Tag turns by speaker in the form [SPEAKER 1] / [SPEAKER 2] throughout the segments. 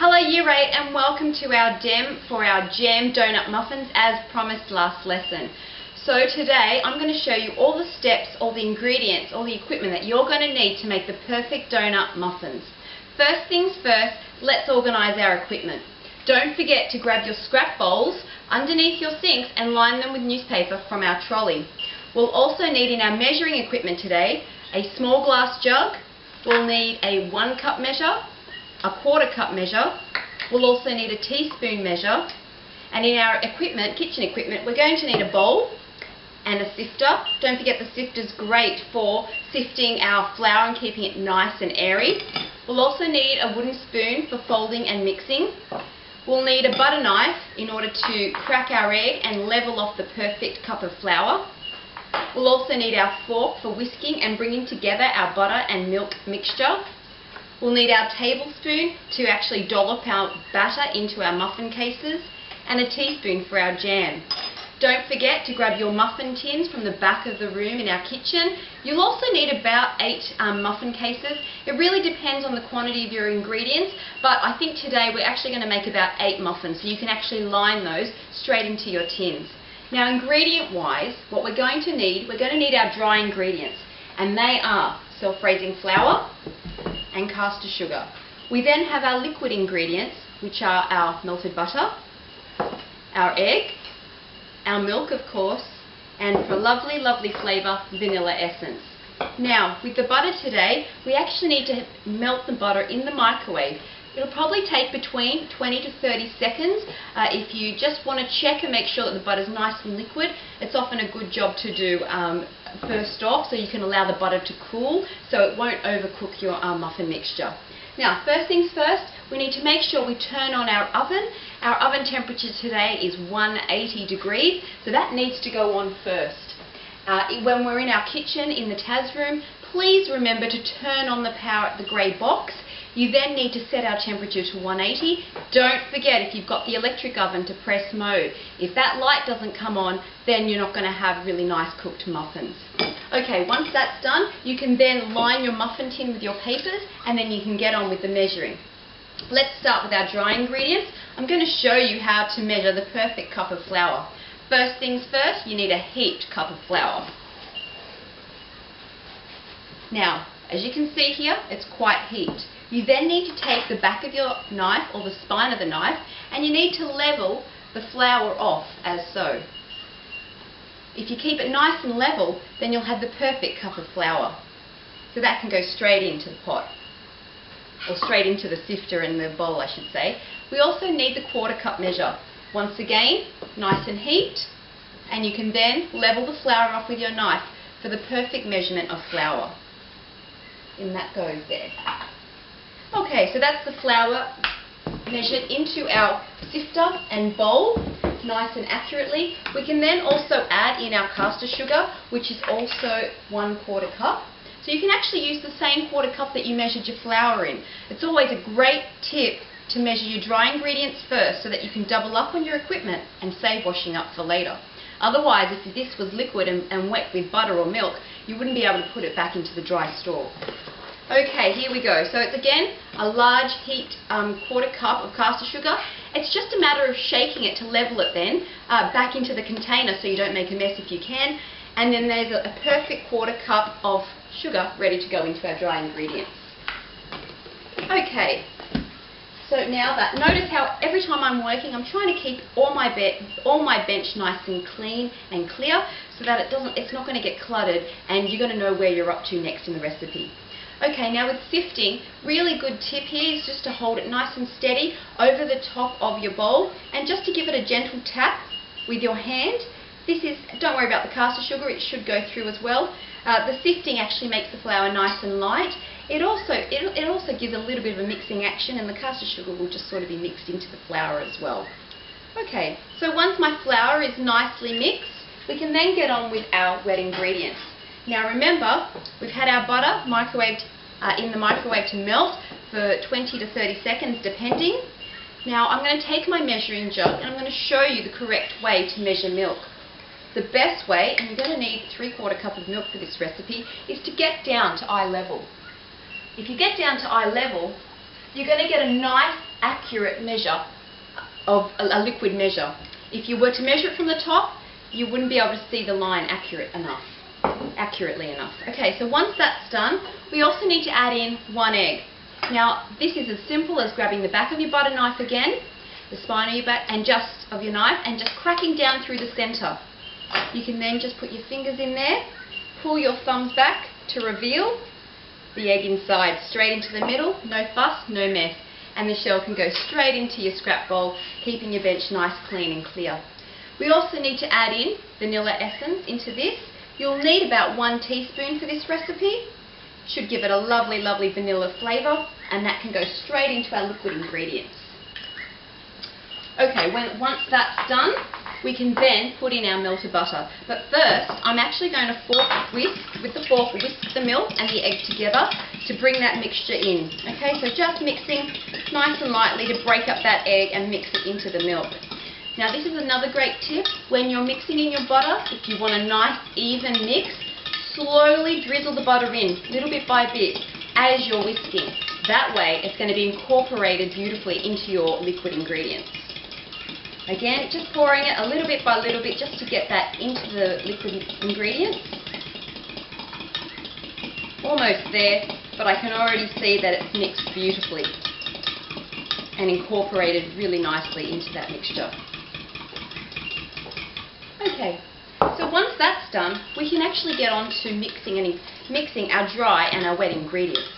[SPEAKER 1] Hello Year 8 and welcome to our DEM for our jam donut muffins as promised last lesson. So today I'm going to show you all the steps, all the ingredients, all the equipment that you're going to need to make the perfect donut muffins. First things first, let's organise our equipment. Don't forget to grab your scrap bowls underneath your sinks and line them with newspaper from our trolley. We'll also need in our measuring equipment today a small glass jug. We'll need a 1 cup measure, a 1/4 cup measure. We'll also need a teaspoon measure, and in our equipment, kitchen equipment, we're going to need a bowl and a sifter. Don't forget the sifter's great for sifting our flour and keeping it nice and airy. We'll also need a wooden spoon for folding and mixing. We'll need a butter knife in order to crack our egg and level off the perfect cup of flour. We'll also need our fork for whisking and bringing together our butter and milk mixture. We'll need our tablespoon to actually dollop our batter into our muffin cases, and a teaspoon for our jam. Don't forget to grab your muffin tins from the back of the room in our kitchen. You'll also need about 8 muffin cases. It really depends on the quantity of your ingredients, but I think today we're actually going to make about 8 muffins, so you can actually line those straight into your tins. Now, ingredient wise, what we're going to need our dry ingredients, and they are self-raising flour and caster sugar. We then have our liquid ingredients, which are our melted butter, our egg, our milk of course, and for lovely, lovely flavour, vanilla essence. Now, with the butter today, we actually need to melt the butter in the microwave. It'll probably take between 20 to 30 seconds. If you just want to check and make sure that the butter's nice and liquid, it's often a good job to do first off, so you can allow the butter to cool so it won't overcook your muffin mixture. Now, first things first, we need to make sure we turn on our oven. Our oven temperature today is 180 degrees, so that needs to go on first. When we're in our kitchen, in the Taz room, please remember to turn on the power at the grey box. You then need to set our temperature to 180. Don't forget, if you've got the electric oven, to press mode. If that light doesn't come on, then you're not going to have really nice cooked muffins. Okay, once that's done, you can then line your muffin tin with your papers, and then you can get on with the measuring. Let's start with our dry ingredients. I'm going to show you how to measure the perfect cup of flour. First things first, you need a heaped cup of flour. Now, as you can see here, it's quite heaped. You then need to take the back of your knife, or the spine of the knife, and you need to level the flour off as so. If you keep it nice and level, then you'll have the perfect cup of flour. So that can go straight into the pot, or straight into the sifter and the bowl, I should say. We also need the 1/4 cup measure. Once again, nice and heaped, and you can then level the flour off with your knife for the perfect measurement of flour. And that goes there. Okay, so that's the flour measured into our sifter and bowl, nice and accurately. We can then also add in our caster sugar, which is also 1/4 cup. So you can actually use the same 1/4 cup that you measured your flour in. It's always a great tip to measure your dry ingredients first so that you can double up on your equipment and save washing up for later. Otherwise, if this was liquid and wet with butter or milk, you wouldn't be able to put it back into the dry store. Okay, here we go. So it's again a large heaped 1/4 cup of caster sugar. It's just a matter of shaking it to level it then back into the container so you don't make a mess if you can. And then there's a perfect 1/4 cup of sugar ready to go into our dry ingredients. Okay, so now that, notice how every time I'm working, I'm trying to keep all my bench nice and clean and clear so that it's not going to get cluttered, and you're going to know where you're up to next in the recipe. Okay, now with sifting, really good tip here is just to hold it nice and steady over the top of your bowl, and just to give it a gentle tap with your hand. Don't worry about the caster sugar, it should go through as well. The sifting actually makes the flour nice and light. It also gives a little bit of a mixing action, and the caster sugar will just sort of be mixed into the flour as well. Okay, so once my flour is nicely mixed, we can then get on with our wet ingredients. Now remember, we've had our butter microwaved in the microwave to melt for 20 to 30 seconds depending. Now I'm going to take my measuring jug and I'm going to show you the correct way to measure milk. The best way, and you're going to need 3/4 cup of milk for this recipe, is to get down to eye level. If you get down to eye level, you're going to get a nice accurate measure of a liquid measure. If you were to measure it from the top, you wouldn't be able to see the line accurately enough. Okay, so once that's done, we also need to add in 1 egg. Now, this is as simple as grabbing the back of your butter knife again, the spine of your back, and just cracking down through the center. You can then just put your fingers in there, pull your thumbs back to reveal the egg inside, straight into the middle, no fuss, no mess. And the shell can go straight into your scrap bowl, keeping your bench nice, clean and clear. We also need to add in vanilla essence into this. You'll need about 1 teaspoon for this recipe. Should give it a lovely, lovely vanilla flavour, and that can go straight into our liquid ingredients. Okay, once that's done, we can then put in our melted butter. But first, I'm actually going to whisk the milk and the egg together to bring that mixture in. Okay, so just mixing nice and lightly to break up that egg and mix it into the milk. Now this is another great tip. When you're mixing in your butter, if you want a nice even mix, slowly drizzle the butter in, little bit by bit, as you're whisking. That way it's going to be incorporated beautifully into your liquid ingredients. Again, just pouring it a little bit by little bit just to get that into the liquid ingredients. Almost there, but I can already see that it's mixed beautifully and incorporated really nicely into that mixture. Okay, so once that's done, we can actually get on to mixing our dry and our wet ingredients.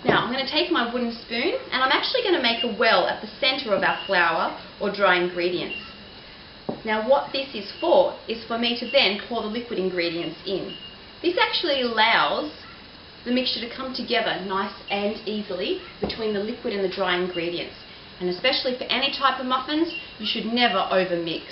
[SPEAKER 1] Now I'm going to take my wooden spoon and I'm actually going to make a well at the centre of our flour or dry ingredients. Now what this is for me to then pour the liquid ingredients in. This actually allows the mixture to come together nice and easily between the liquid and the dry ingredients. And especially for any type of muffins, you should never overmix.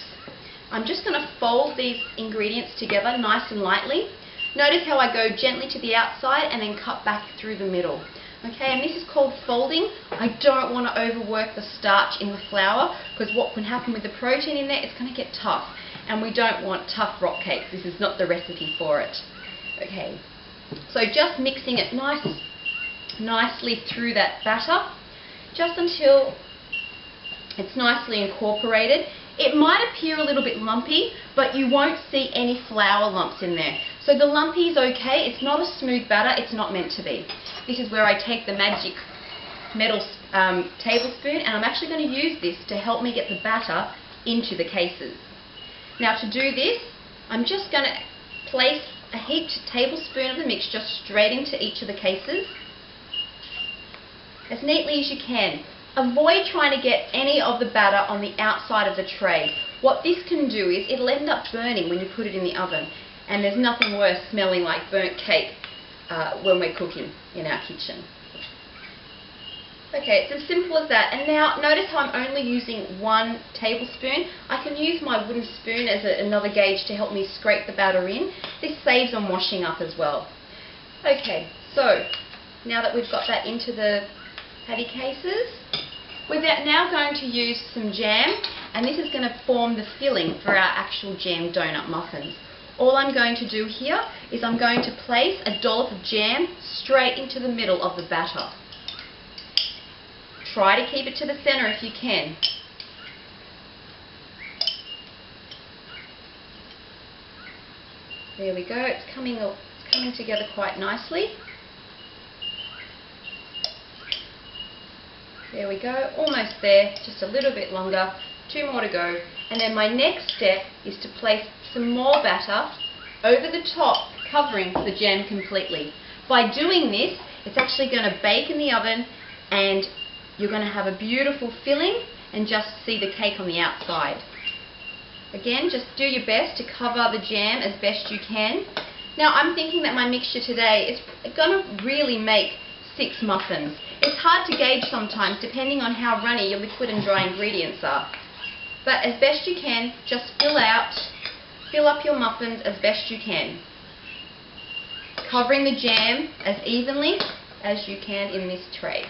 [SPEAKER 1] I'm just going to fold these ingredients together nice and lightly. Notice how I go gently to the outside and then cut back through the middle. Okay, and this is called folding. I don't want to overwork the starch in the flour, because what can happen with the protein in there, it's going to get tough. And we don't want tough rock cakes. This is not the recipe for it. Okay, so just mixing it nicely through that batter, just until it's nicely incorporated. It might appear a little bit lumpy, but you won't see any flour lumps in there. So the lumpy is okay. It's not a smooth batter. It's not meant to be. This is where I take the magic metal tablespoon, and I'm actually going to use this to help me get the batter into the cases. Now to do this, I'm just going to place a heaped tablespoon of the mixture straight into each of the cases, as neatly as you can. Avoid trying to get any of the batter on the outside of the tray. What this can do is it'll end up burning when you put it in the oven, and there's nothing worse smelling like burnt cake when we're cooking in our kitchen. Okay, it's as simple as that. And now notice how I'm only using 1 tablespoon. I can use my wooden spoon as another gauge to help me scrape the batter in. This saves on washing up as well. Okay, so now that we've got that into the patty cases, we're now going to use some jam, and this is going to form the filling for our actual jam donut muffins. All I'm going to do here is I'm going to place a dollop of jam straight into the middle of the batter. Try to keep it to the center if you can. There we go, it's coming together quite nicely. There we go, almost there, just a little bit longer, 2 more to go. And then my next step is to place some more batter over the top, covering the jam completely. By doing this, it's actually going to bake in the oven, and you're going to have a beautiful filling and just see the cake on the outside. Again, just do your best to cover the jam as best you can. Now I'm thinking that my mixture today is going to really make 6 muffins. It's hard to gauge sometimes depending on how runny your liquid and dry ingredients are. But as best you can, just fill up your muffins as best you can, covering the jam as evenly as you can in this tray.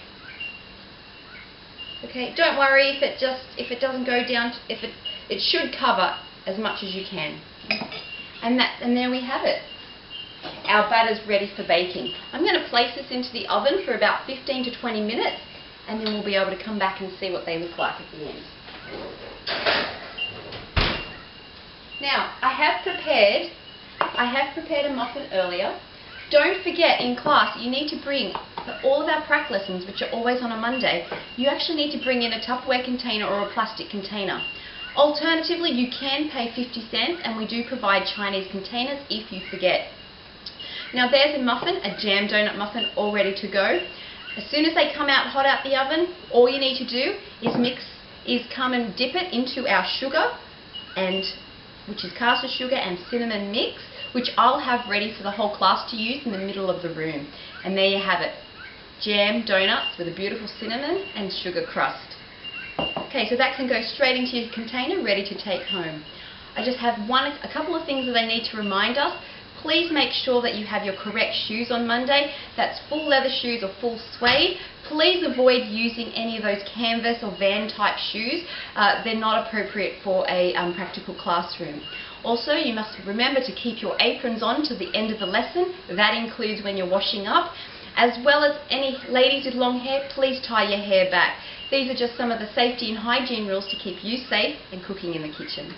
[SPEAKER 1] Okay, don't worry if it doesn't go down. It should cover as much as you can. And there we have it. our batter's ready for baking. I'm going to place this into the oven for about 15 to 20 minutes, and then we'll be able to come back and see what they look like at the end. Now, I have prepared a muffin earlier. Don't forget in class you need to bring, for all of our prac lessons, which are always on a Monday, you actually need to bring in a Tupperware container or a plastic container. Alternatively, you can pay 50 cents, and we do provide Chinese containers if you forget. Now there's a muffin, a jam donut muffin, all ready to go. As soon as they come out hot out the oven, all you need to do is come and dip it into our sugar, which is caster sugar and cinnamon mix, which I'll have ready for the whole class to use in the middle of the room. And there you have it, jam donuts with a beautiful cinnamon and sugar crust. Okay, so that can go straight into your container, ready to take home. I just have a couple of things that I need to remind us. Please make sure that you have your correct shoes on Monday. That's full leather shoes or full suede. Please avoid using any of those canvas or van type shoes. They're not appropriate for a practical classroom. Also, you must remember to keep your aprons on to the end of the lesson. That includes when you're washing up. As well as any ladies with long hair, please tie your hair back. These are just some of the safety and hygiene rules to keep you safe and cooking in the kitchen.